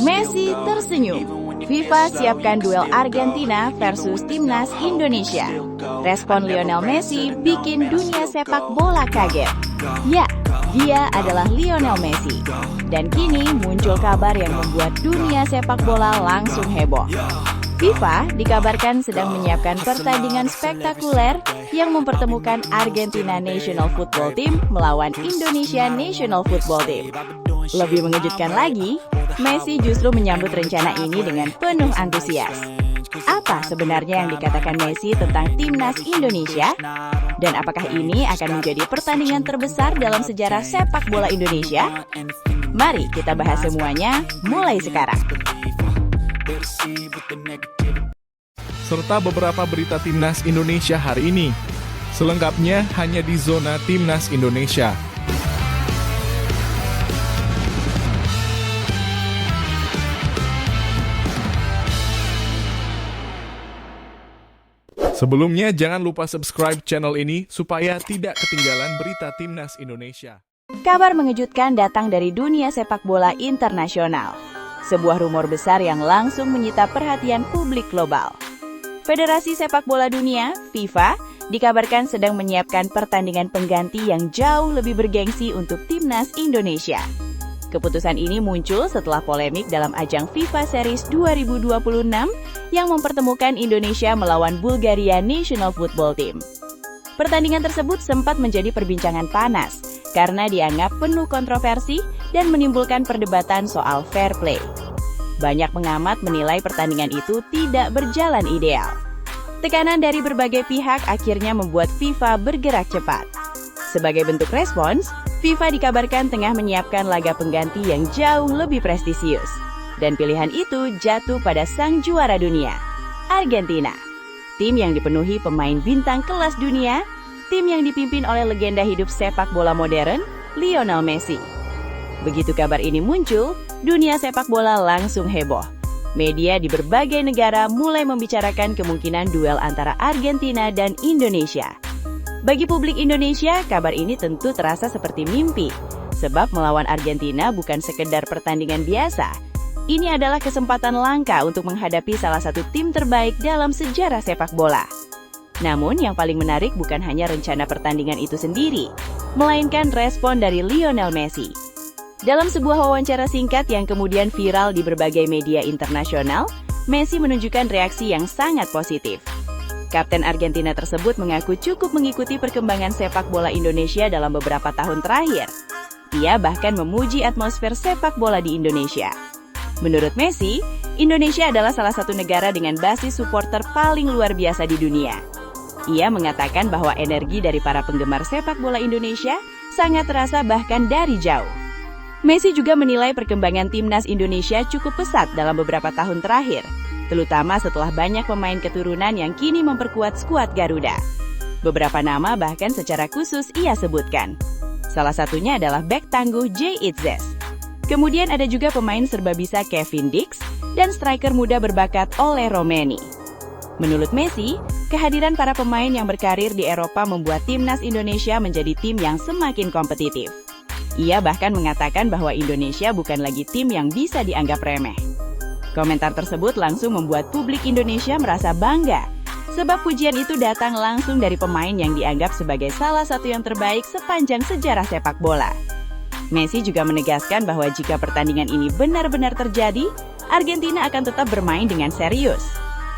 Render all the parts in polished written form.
Messi tersenyum. FIFA siapkan duel Argentina versus Timnas Indonesia. Respon Lionel Messi bikin dunia sepak bola kaget. Ya, dia adalah Lionel Messi. Dan kini muncul kabar yang membuat dunia sepak bola langsung heboh. FIFA dikabarkan sedang menyiapkan pertandingan spektakuler yang mempertemukan Argentina National Football Team melawan Indonesia National Football Team. Lebih mengejutkan lagi, Messi justru menyambut rencana ini dengan penuh antusias. Apa sebenarnya yang dikatakan Messi tentang Timnas Indonesia? Dan apakah ini akan menjadi pertandingan terbesar dalam sejarah sepak bola Indonesia? Mari kita bahas semuanya mulai sekarang. Serta beberapa berita Timnas Indonesia hari ini. Selengkapnya hanya di Zona Timnas Indonesia. Sebelumnya, jangan lupa subscribe channel ini supaya tidak ketinggalan berita Timnas Indonesia. Kabar mengejutkan datang dari dunia sepak bola internasional. Sebuah rumor besar yang langsung menyita perhatian publik global. Federasi Sepak Bola Dunia, FIFA, dikabarkan sedang menyiapkan pertandingan pengganti yang jauh lebih bergengsi untuk Timnas Indonesia. Keputusan ini muncul setelah polemik dalam ajang FIFA Series 2026 yang mempertemukan Indonesia melawan Bulgaria National Football Team. Pertandingan tersebut sempat menjadi perbincangan panas karena dianggap penuh kontroversi dan menimbulkan perdebatan soal fair play. Banyak pengamat menilai pertandingan itu tidak berjalan ideal. Tekanan dari berbagai pihak akhirnya membuat FIFA bergerak cepat. Sebagai bentuk respons, FIFA dikabarkan tengah menyiapkan laga pengganti yang jauh lebih prestisius. Dan pilihan itu jatuh pada sang juara dunia, Argentina. Tim yang dipenuhi pemain bintang kelas dunia, tim yang dipimpin oleh legenda hidup sepak bola modern, Lionel Messi. Begitu kabar ini muncul, dunia sepak bola langsung heboh. Media di berbagai negara mulai membicarakan kemungkinan duel antara Argentina dan Indonesia. Bagi publik Indonesia, kabar ini tentu terasa seperti mimpi, sebab melawan Argentina bukan sekedar pertandingan biasa. Ini adalah kesempatan langka untuk menghadapi salah satu tim terbaik dalam sejarah sepak bola. Namun yang paling menarik bukan hanya rencana pertandingan itu sendiri, melainkan respon dari Lionel Messi. Dalam sebuah wawancara singkat yang kemudian viral di berbagai media internasional, Messi menunjukkan reaksi yang sangat positif. Kapten Argentina tersebut mengaku cukup mengikuti perkembangan sepak bola Indonesia dalam beberapa tahun terakhir. Ia bahkan memuji atmosfer sepak bola di Indonesia. Menurut Messi, Indonesia adalah salah satu negara dengan basis supporter paling luar biasa di dunia. Ia mengatakan bahwa energi dari para penggemar sepak bola Indonesia sangat terasa bahkan dari jauh. Messi juga menilai perkembangan Timnas Indonesia cukup pesat dalam beberapa tahun terakhir, terutama setelah banyak pemain keturunan yang kini memperkuat skuad Garuda. Beberapa nama bahkan secara khusus ia sebutkan. Salah satunya adalah bek tangguh Jay Itzes. Kemudian ada juga pemain serbabisa Kevin Dix dan striker muda berbakat Ole Romeni. Menurut Messi, kehadiran para pemain yang berkarir di Eropa membuat Timnas Indonesia menjadi tim yang semakin kompetitif. Ia bahkan mengatakan bahwa Indonesia bukan lagi tim yang bisa dianggap remeh. Komentar tersebut langsung membuat publik Indonesia merasa bangga, sebab pujian itu datang langsung dari pemain yang dianggap sebagai salah satu yang terbaik sepanjang sejarah sepak bola. Messi juga menegaskan bahwa jika pertandingan ini benar-benar terjadi, Argentina akan tetap bermain dengan serius.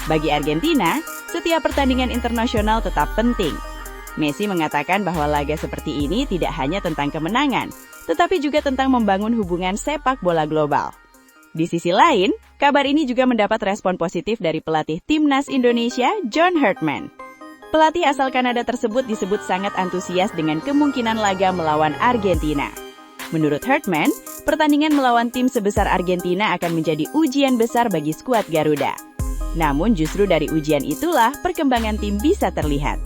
Bagi Argentina, setiap pertandingan internasional tetap penting. Messi mengatakan bahwa laga seperti ini tidak hanya tentang kemenangan, tetapi juga tentang membangun hubungan sepak bola global. Di sisi lain, kabar ini juga mendapat respon positif dari pelatih Timnas Indonesia, John Herdman. Pelatih asal Kanada tersebut disebut sangat antusias dengan kemungkinan laga melawan Argentina. Menurut Herdman, pertandingan melawan tim sebesar Argentina akan menjadi ujian besar bagi skuad Garuda. Namun justru dari ujian itulah perkembangan tim bisa terlihat.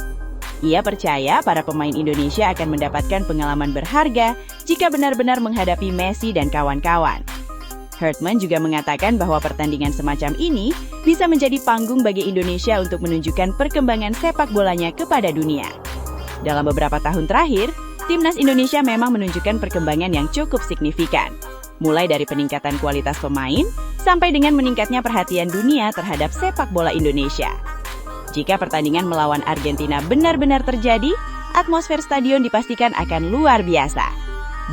Ia percaya para pemain Indonesia akan mendapatkan pengalaman berharga jika benar-benar menghadapi Messi dan kawan-kawan. Herdman juga mengatakan bahwa pertandingan semacam ini bisa menjadi panggung bagi Indonesia untuk menunjukkan perkembangan sepak bolanya kepada dunia. Dalam beberapa tahun terakhir, Timnas Indonesia memang menunjukkan perkembangan yang cukup signifikan. mulai dari peningkatan kualitas pemain sampai dengan meningkatnya perhatian dunia terhadap sepak bola Indonesia. Jika pertandingan melawan Argentina benar-benar terjadi, atmosfer stadion dipastikan akan luar biasa.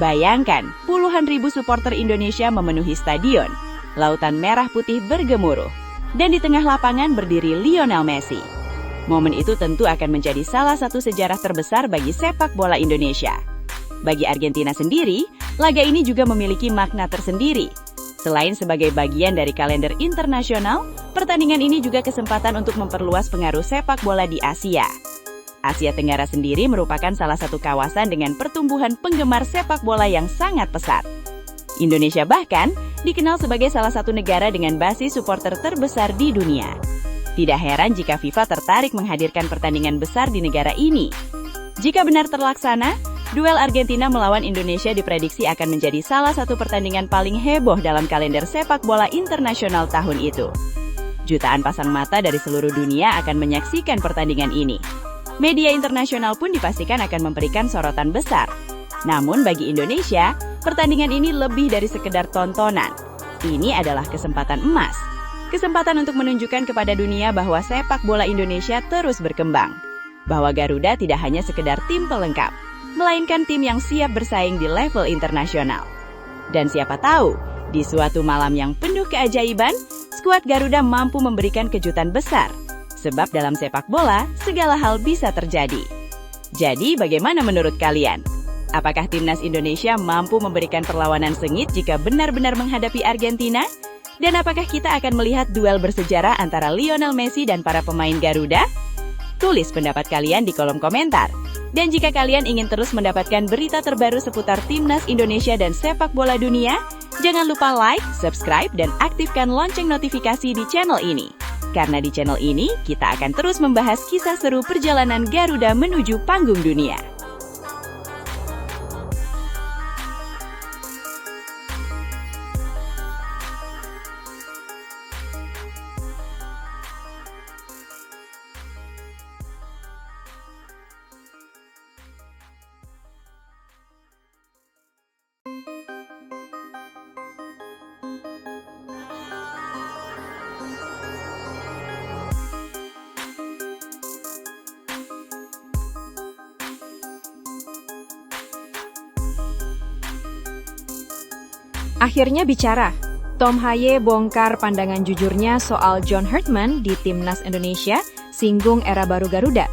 Bayangkan, puluhan ribu supporter Indonesia memenuhi stadion, lautan merah putih bergemuruh, dan di tengah lapangan berdiri Lionel Messi. Momen itu tentu akan menjadi salah satu sejarah terbesar bagi sepak bola Indonesia. Bagi Argentina sendiri, laga ini juga memiliki makna tersendiri. Selain sebagai bagian dari kalender internasional, pertandingan ini juga kesempatan untuk memperluas pengaruh sepak bola di Asia. Asia Tenggara sendiri merupakan salah satu kawasan dengan pertumbuhan penggemar sepak bola yang sangat pesat. Indonesia bahkan dikenal sebagai salah satu negara dengan basis supporter terbesar di dunia. Tidak heran jika FIFA tertarik menghadirkan pertandingan besar di negara ini. Jika benar terlaksana, duel Argentina melawan Indonesia diprediksi akan menjadi salah satu pertandingan paling heboh dalam kalender sepak bola internasional tahun itu. Jutaan pasang mata dari seluruh dunia akan menyaksikan pertandingan ini. Media internasional pun dipastikan akan memberikan sorotan besar. Namun bagi Indonesia, pertandingan ini lebih dari sekedar tontonan. Ini adalah kesempatan emas. Kesempatan untuk menunjukkan kepada dunia bahwa sepak bola Indonesia terus berkembang. Bahwa Garuda tidak hanya sekedar tim pelengkap, melainkan tim yang siap bersaing di level internasional. Dan siapa tahu, di suatu malam yang penuh keajaiban, skuad Garuda mampu memberikan kejutan besar. Sebab dalam sepak bola, segala hal bisa terjadi. Jadi, bagaimana menurut kalian? Apakah timnas Indonesia mampu memberikan perlawanan sengit jika benar-benar menghadapi Argentina? Dan apakah kita akan melihat duel bersejarah antara Lionel Messi dan para pemain Garuda? Tulis pendapat kalian di kolom komentar. Dan jika kalian ingin terus mendapatkan berita terbaru seputar timnas Indonesia dan sepak bola dunia, jangan lupa like, subscribe, dan aktifkan lonceng notifikasi di channel ini. Karena di channel ini, kita akan terus membahas kisah seru perjalanan Garuda menuju panggung dunia. Akhirnya bicara, Tom Haye bongkar pandangan jujurnya soal John Herdman di Timnas Indonesia, singgung era baru Garuda.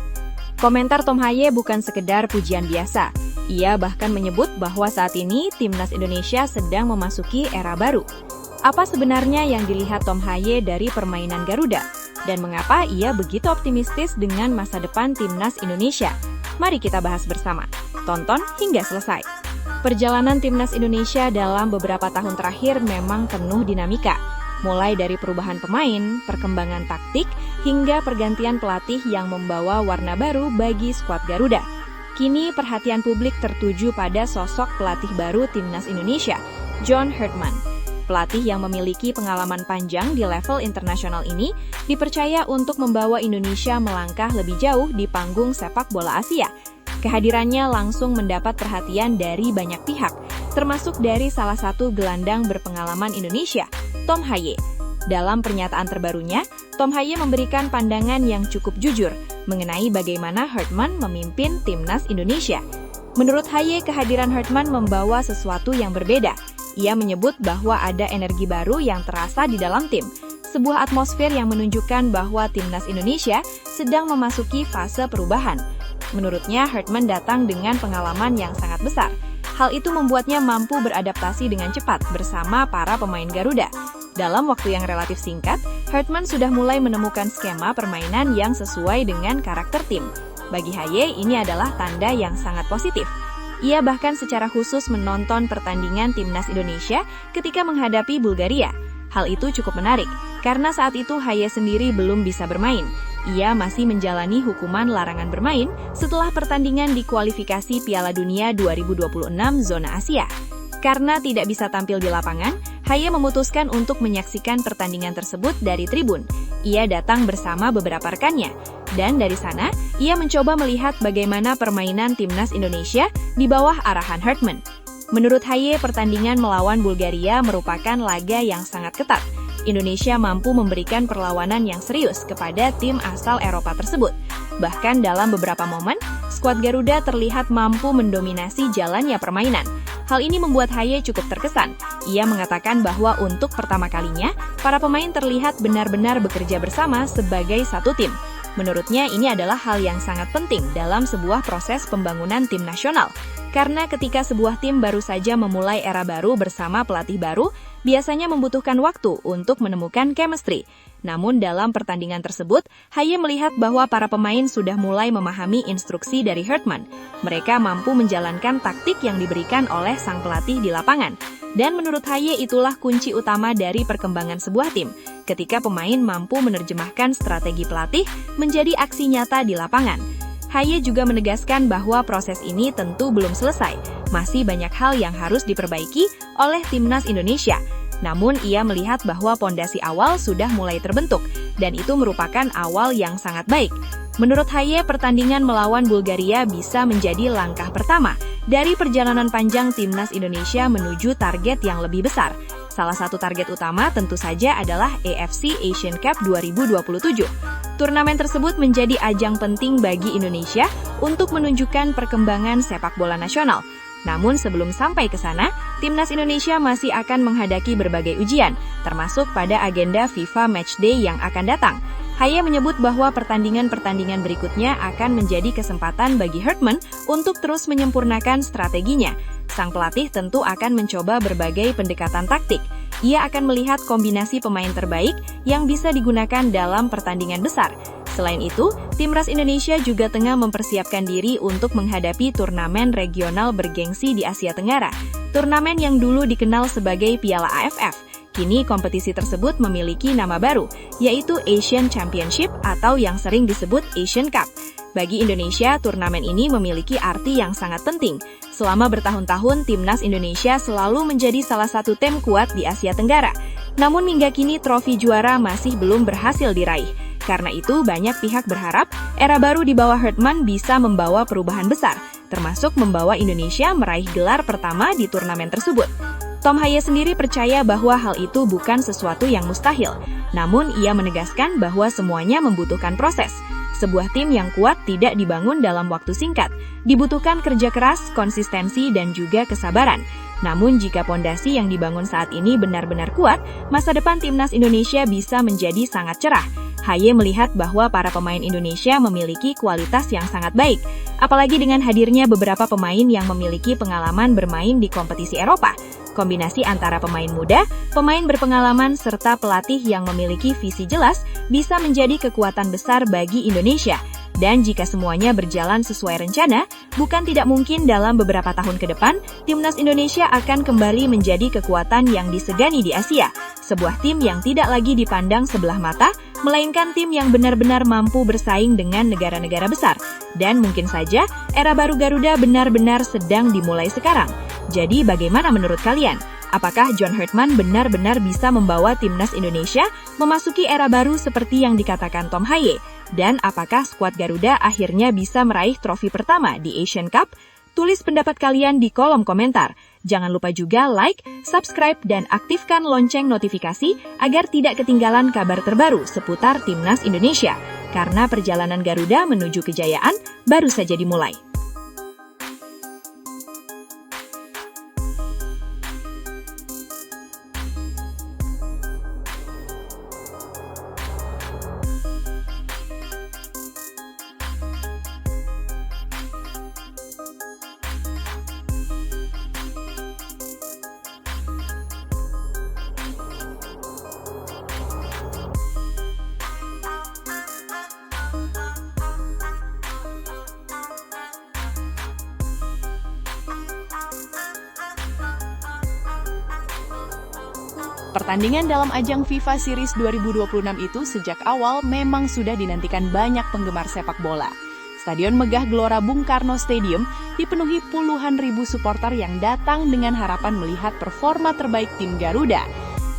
Komentar Tom Haye bukan sekedar pujian biasa. Ia bahkan menyebut bahwa saat ini Timnas Indonesia sedang memasuki era baru. Apa sebenarnya yang dilihat Tom Haye dari permainan Garuda? Dan mengapa ia begitu optimistis dengan masa depan Timnas Indonesia? Mari kita bahas bersama. Tonton hingga selesai. Perjalanan Timnas Indonesia dalam beberapa tahun terakhir memang penuh dinamika, mulai dari perubahan pemain, perkembangan taktik, hingga pergantian pelatih yang membawa warna baru bagi skuad Garuda. Kini perhatian publik tertuju pada sosok pelatih baru Timnas Indonesia, John Herdman. Pelatih yang memiliki pengalaman panjang di level internasional ini dipercaya untuk membawa Indonesia melangkah lebih jauh di panggung sepak bola Asia. Kehadirannya langsung mendapat perhatian dari banyak pihak, termasuk dari salah satu gelandang berpengalaman Indonesia, Tom Haye. Dalam pernyataan terbarunya, Tom Haye memberikan pandangan yang cukup jujur mengenai bagaimana Herdman memimpin Timnas Indonesia. Menurut Haye, kehadiran Herdman membawa sesuatu yang berbeda. Ia menyebut bahwa ada energi baru yang terasa di dalam tim, sebuah atmosfer yang menunjukkan bahwa Timnas Indonesia sedang memasuki fase perubahan. Menurutnya, Herdman datang dengan pengalaman yang sangat besar. Hal itu membuatnya mampu beradaptasi dengan cepat bersama para pemain Garuda. Dalam waktu yang relatif singkat, Herdman sudah mulai menemukan skema permainan yang sesuai dengan karakter tim. Bagi Haye, ini adalah tanda yang sangat positif. Ia bahkan secara khusus menonton pertandingan Timnas Indonesia ketika menghadapi Bulgaria. Hal itu cukup menarik, karena saat itu Haye sendiri belum bisa bermain. Ia masih menjalani hukuman larangan bermain setelah pertandingan di kualifikasi Piala Dunia 2026 zona Asia. Karena tidak bisa tampil di lapangan, Haye memutuskan untuk menyaksikan pertandingan tersebut dari tribun. Ia datang bersama beberapa rekannya, dan dari sana, ia mencoba melihat bagaimana permainan Timnas Indonesia di bawah arahan Herdman. Menurut Haye, pertandingan melawan Bulgaria merupakan laga yang sangat ketat. Indonesia mampu memberikan perlawanan yang serius kepada tim asal Eropa tersebut. Bahkan dalam beberapa momen, skuad Garuda terlihat mampu mendominasi jalannya permainan. Hal ini membuat Haye cukup terkesan. Ia mengatakan bahwa untuk pertama kalinya, para pemain terlihat benar-benar bekerja bersama sebagai satu tim. Menurutnya ini adalah hal yang sangat penting dalam sebuah proses pembangunan tim nasional. Karena ketika sebuah tim baru saja memulai era baru bersama pelatih baru, biasanya membutuhkan waktu untuk menemukan chemistry. Namun dalam pertandingan tersebut, Haye melihat bahwa para pemain sudah mulai memahami instruksi dari Hartman. Mereka mampu menjalankan taktik yang diberikan oleh sang pelatih di lapangan. Dan menurut Haye itulah kunci utama dari perkembangan sebuah tim, ketika pemain mampu menerjemahkan strategi pelatih menjadi aksi nyata di lapangan. Haye juga menegaskan bahwa proses ini tentu belum selesai, masih banyak hal yang harus diperbaiki oleh timnas Indonesia. Namun ia melihat bahwa pondasi awal sudah mulai terbentuk, dan itu merupakan awal yang sangat baik. Menurut Haye, pertandingan melawan Bulgaria bisa menjadi langkah pertama dari perjalanan panjang timnas Indonesia menuju target yang lebih besar. Salah satu target utama tentu saja adalah AFC Asian Cup 2027. Turnamen tersebut menjadi ajang penting bagi Indonesia untuk menunjukkan perkembangan sepak bola nasional. Namun sebelum sampai ke sana, timnas Indonesia masih akan menghadapi berbagai ujian, termasuk pada agenda FIFA Matchday yang akan datang. Haye menyebut bahwa pertandingan-pertandingan berikutnya akan menjadi kesempatan bagi Hartman untuk terus menyempurnakan strateginya. Sang pelatih tentu akan mencoba berbagai pendekatan taktik. Ia akan melihat kombinasi pemain terbaik yang bisa digunakan dalam pertandingan besar. Selain itu, timnas Indonesia juga tengah mempersiapkan diri untuk menghadapi turnamen regional bergengsi di Asia Tenggara. Turnamen yang dulu dikenal sebagai Piala AFF. Kini kompetisi tersebut memiliki nama baru, yaitu Asian Championship atau yang sering disebut Asian Cup. Bagi Indonesia, turnamen ini memiliki arti yang sangat penting. Selama bertahun-tahun, timnas Indonesia selalu menjadi salah satu tim kuat di Asia Tenggara. Namun hingga kini trofi juara masih belum berhasil diraih. Karena itu, banyak pihak berharap era baru di bawah Hartman bisa membawa perubahan besar, termasuk membawa Indonesia meraih gelar pertama di turnamen tersebut. Tom Haye sendiri percaya bahwa hal itu bukan sesuatu yang mustahil. Namun, ia menegaskan bahwa semuanya membutuhkan proses. Sebuah tim yang kuat tidak dibangun dalam waktu singkat. Dibutuhkan kerja keras, konsistensi, dan juga kesabaran. Namun, jika pondasi yang dibangun saat ini benar-benar kuat, masa depan timnas Indonesia bisa menjadi sangat cerah. Haye melihat bahwa para pemain Indonesia memiliki kualitas yang sangat baik, apalagi dengan hadirnya beberapa pemain yang memiliki pengalaman bermain di kompetisi Eropa. Kombinasi antara pemain muda, pemain berpengalaman, serta pelatih yang memiliki visi jelas bisa menjadi kekuatan besar bagi Indonesia. Dan jika semuanya berjalan sesuai rencana, bukan tidak mungkin dalam beberapa tahun ke depan, timnas Indonesia akan kembali menjadi kekuatan yang disegani di Asia. Sebuah tim yang tidak lagi dipandang sebelah mata, melainkan tim yang benar-benar mampu bersaing dengan negara-negara besar. Dan mungkin saja, era baru Garuda benar-benar sedang dimulai sekarang. Jadi bagaimana menurut kalian? Apakah John Hartman benar-benar bisa membawa timnas Indonesia memasuki era baru seperti yang dikatakan Tom Haye? Dan apakah skuad Garuda akhirnya bisa meraih trofi pertama di Asian Cup? Tulis pendapat kalian di kolom komentar. Jangan lupa juga like, subscribe, dan aktifkan lonceng notifikasi agar tidak ketinggalan kabar terbaru seputar timnas Indonesia. Karena perjalanan Garuda menuju kejayaan baru saja dimulai. Pertandingan dalam ajang FIFA Series 2026 itu sejak awal memang sudah dinantikan banyak penggemar sepak bola. Stadion megah Gelora Bung Karno Stadium dipenuhi puluhan ribu supporter yang datang dengan harapan melihat performa terbaik tim Garuda.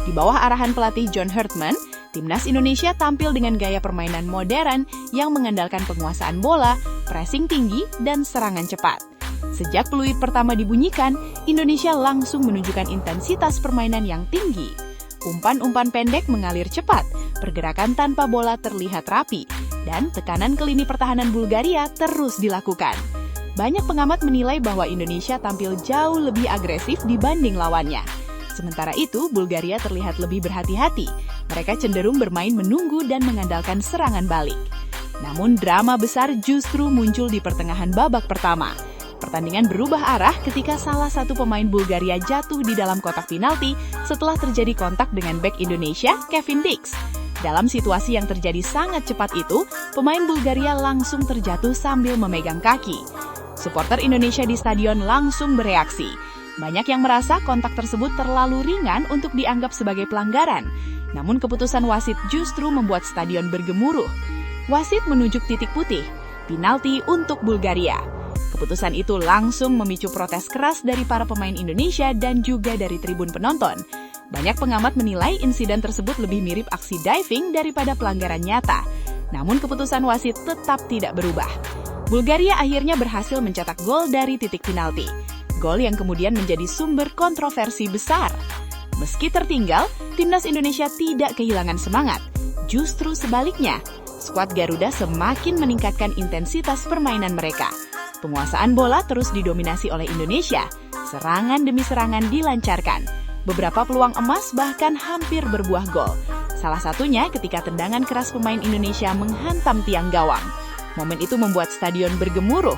Di bawah arahan pelatih John Hartman, timnas Indonesia tampil dengan gaya permainan modern yang mengandalkan penguasaan bola, pressing tinggi, dan serangan cepat. Sejak peluit pertama dibunyikan, Indonesia langsung menunjukkan intensitas permainan yang tinggi. Umpan-umpan pendek mengalir cepat, pergerakan tanpa bola terlihat rapi, dan tekanan ke lini pertahanan Bulgaria terus dilakukan. Banyak pengamat menilai bahwa Indonesia tampil jauh lebih agresif dibanding lawannya. Sementara itu, Bulgaria terlihat lebih berhati-hati. Mereka cenderung bermain menunggu dan mengandalkan serangan balik. Namun drama besar justru muncul di pertengahan babak pertama. Pertandingan berubah arah ketika salah satu pemain Bulgaria jatuh di dalam kotak penalti setelah terjadi kontak dengan bek Indonesia, Kevin Dix. Dalam situasi yang terjadi sangat cepat itu, pemain Bulgaria langsung terjatuh sambil memegang kaki. Supporter Indonesia di stadion langsung bereaksi. Banyak yang merasa kontak tersebut terlalu ringan untuk dianggap sebagai pelanggaran. Namun keputusan wasit justru membuat stadion bergemuruh. Wasit menunjuk titik putih, penalti untuk Bulgaria. Keputusan itu langsung memicu protes keras dari para pemain Indonesia dan juga dari tribun penonton. Banyak pengamat menilai insiden tersebut lebih mirip aksi diving daripada pelanggaran nyata. Namun keputusan wasit tetap tidak berubah. Bulgaria akhirnya berhasil mencetak gol dari titik penalti. Gol yang kemudian menjadi sumber kontroversi besar. Meski tertinggal, timnas Indonesia tidak kehilangan semangat. Justru sebaliknya, skuad Garuda semakin meningkatkan intensitas permainan mereka. Penguasaan bola terus didominasi oleh Indonesia. Serangan demi serangan dilancarkan. Beberapa peluang emas bahkan hampir berbuah gol. Salah satunya ketika tendangan keras pemain Indonesia menghantam tiang gawang. Momen itu membuat stadion bergemuruh.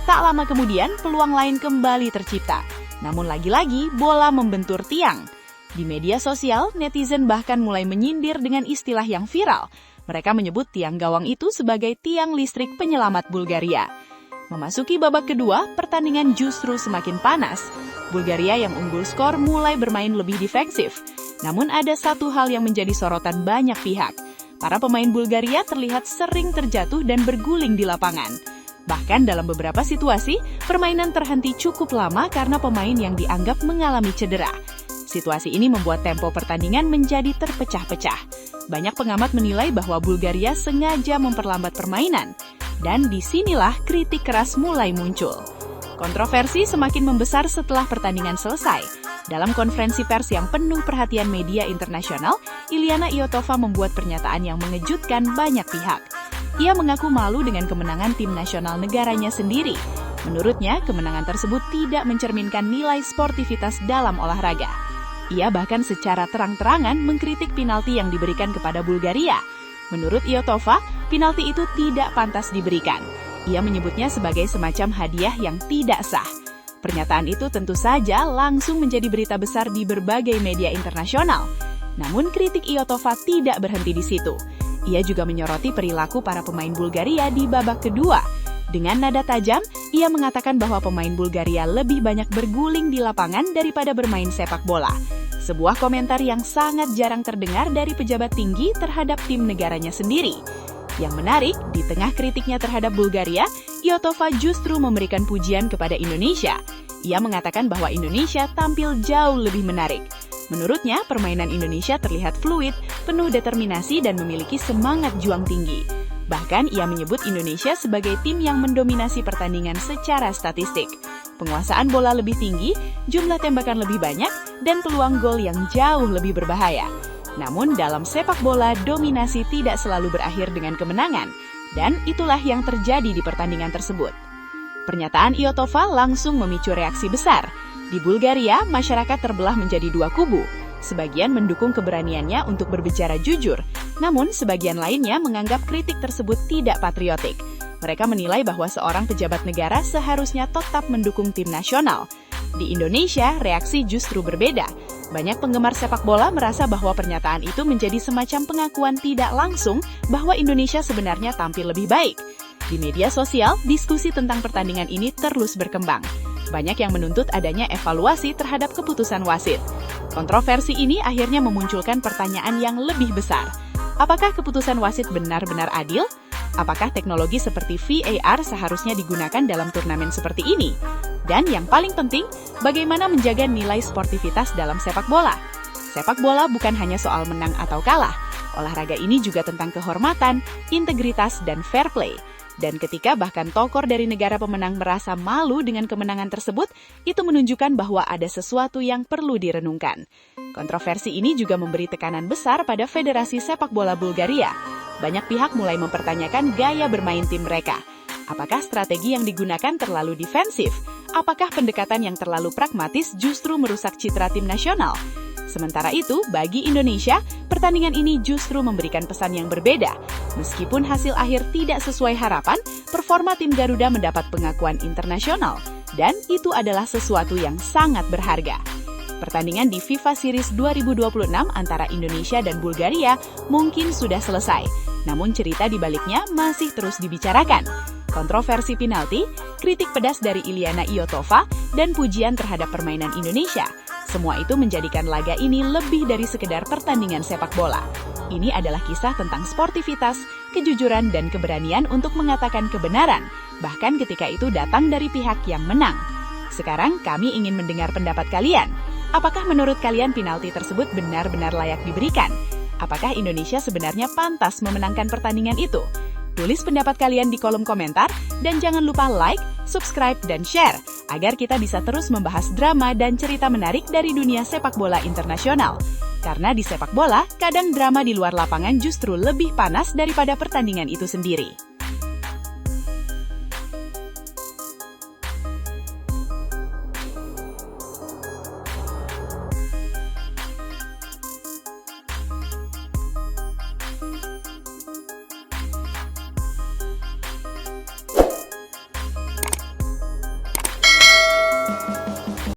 Tak lama kemudian, peluang lain kembali tercipta. Namun lagi-lagi, bola membentur tiang. Di media sosial, netizen bahkan mulai menyindir dengan istilah yang viral. Mereka menyebut tiang gawang itu sebagai tiang listrik penyelamat Bulgaria. Memasuki babak kedua, pertandingan justru semakin panas. Bulgaria yang unggul skor mulai bermain lebih defensif. Namun ada satu hal yang menjadi sorotan banyak pihak. Para pemain Bulgaria terlihat sering terjatuh dan berguling di lapangan. Bahkan dalam beberapa situasi, permainan terhenti cukup lama karena pemain yang dianggap mengalami cedera. Situasi ini membuat tempo pertandingan menjadi terpecah-pecah. Banyak pengamat menilai bahwa Bulgaria sengaja memperlambat permainan. Dan disinilah kritik keras mulai muncul. Kontroversi semakin membesar setelah pertandingan selesai. Dalam konferensi pers yang penuh perhatian media internasional, Iliana Iotova membuat pernyataan yang mengejutkan banyak pihak. Ia mengaku malu dengan kemenangan tim nasional negaranya sendiri. Menurutnya, kemenangan tersebut tidak mencerminkan nilai sportivitas dalam olahraga. Ia bahkan secara terang-terangan mengkritik penalti yang diberikan kepada Bulgaria. Menurut Iotova, penalti itu tidak pantas diberikan. Ia menyebutnya sebagai semacam hadiah yang tidak sah. Pernyataan itu tentu saja langsung menjadi berita besar di berbagai media internasional. Namun kritik Iotova tidak berhenti di situ. Ia juga menyoroti perilaku para pemain Bulgaria di babak kedua. Dengan nada tajam, ia mengatakan bahwa pemain Bulgaria lebih banyak berguling di lapangan daripada bermain sepak bola. Sebuah komentar yang sangat jarang terdengar dari pejabat tinggi terhadap tim negaranya sendiri. Yang menarik, di tengah kritiknya terhadap Bulgaria, Iotova justru memberikan pujian kepada Indonesia. Ia mengatakan bahwa Indonesia tampil jauh lebih menarik. Menurutnya, permainan Indonesia terlihat fluid, penuh determinasi dan memiliki semangat juang tinggi. Bahkan ia menyebut Indonesia sebagai tim yang mendominasi pertandingan secara statistik. Penguasaan bola lebih tinggi, jumlah tembakan lebih banyak, dan peluang gol yang jauh lebih berbahaya. Namun dalam sepak bola, dominasi tidak selalu berakhir dengan kemenangan, dan itulah yang terjadi di pertandingan tersebut. Pernyataan Iotova langsung memicu reaksi besar. Di Bulgaria, masyarakat terbelah menjadi dua kubu. Sebagian mendukung keberaniannya untuk berbicara jujur, namun sebagian lainnya menganggap kritik tersebut tidak patriotik. Mereka menilai bahwa seorang pejabat negara seharusnya tetap mendukung tim nasional. Di Indonesia, reaksi justru berbeda. Banyak penggemar sepak bola merasa bahwa pernyataan itu menjadi semacam pengakuan tidak langsung bahwa Indonesia sebenarnya tampil lebih baik. Di media sosial, diskusi tentang pertandingan ini terus berkembang. Banyak yang menuntut adanya evaluasi terhadap keputusan wasit. Kontroversi ini akhirnya memunculkan pertanyaan yang lebih besar. Apakah keputusan wasit benar-benar adil? Apakah teknologi seperti VAR seharusnya digunakan dalam turnamen seperti ini? Dan yang paling penting, bagaimana menjaga nilai sportivitas dalam sepak bola? Sepak bola bukan hanya soal menang atau kalah. Olahraga ini juga tentang kehormatan, integritas, dan fair play. Dan ketika bahkan tokoh dari negara pemenang merasa malu dengan kemenangan tersebut, itu menunjukkan bahwa ada sesuatu yang perlu direnungkan. Kontroversi ini juga memberi tekanan besar pada Federasi Sepak Bola Bulgaria. Banyak pihak mulai mempertanyakan gaya bermain tim mereka. Apakah strategi yang digunakan terlalu defensif? Apakah pendekatan yang terlalu pragmatis justru merusak citra tim nasional? Sementara itu, bagi Indonesia, pertandingan ini justru memberikan pesan yang berbeda. Meskipun hasil akhir tidak sesuai harapan, performa tim Garuda mendapat pengakuan internasional, dan itu adalah sesuatu yang sangat berharga. Pertandingan di FIFA Series 2026 antara Indonesia dan Bulgaria mungkin sudah selesai, namun cerita di baliknya masih terus dibicarakan. Kontroversi penalti, kritik pedas dari Iliana Iotova, dan pujian terhadap permainan Indonesia. Semua itu menjadikan laga ini lebih dari sekedar pertandingan sepak bola. Ini adalah kisah tentang sportivitas, kejujuran, dan keberanian untuk mengatakan kebenaran, bahkan ketika itu datang dari pihak yang menang. Sekarang kami ingin mendengar pendapat kalian. Apakah menurut kalian penalti tersebut benar-benar layak diberikan? Apakah Indonesia sebenarnya pantas memenangkan pertandingan itu? Tulis pendapat kalian di kolom komentar, dan jangan lupa like, subscribe, dan share, agar kita bisa terus membahas drama dan cerita menarik dari dunia sepak bola internasional. Karena di sepak bola, kadang drama di luar lapangan justru lebih panas daripada pertandingan itu sendiri.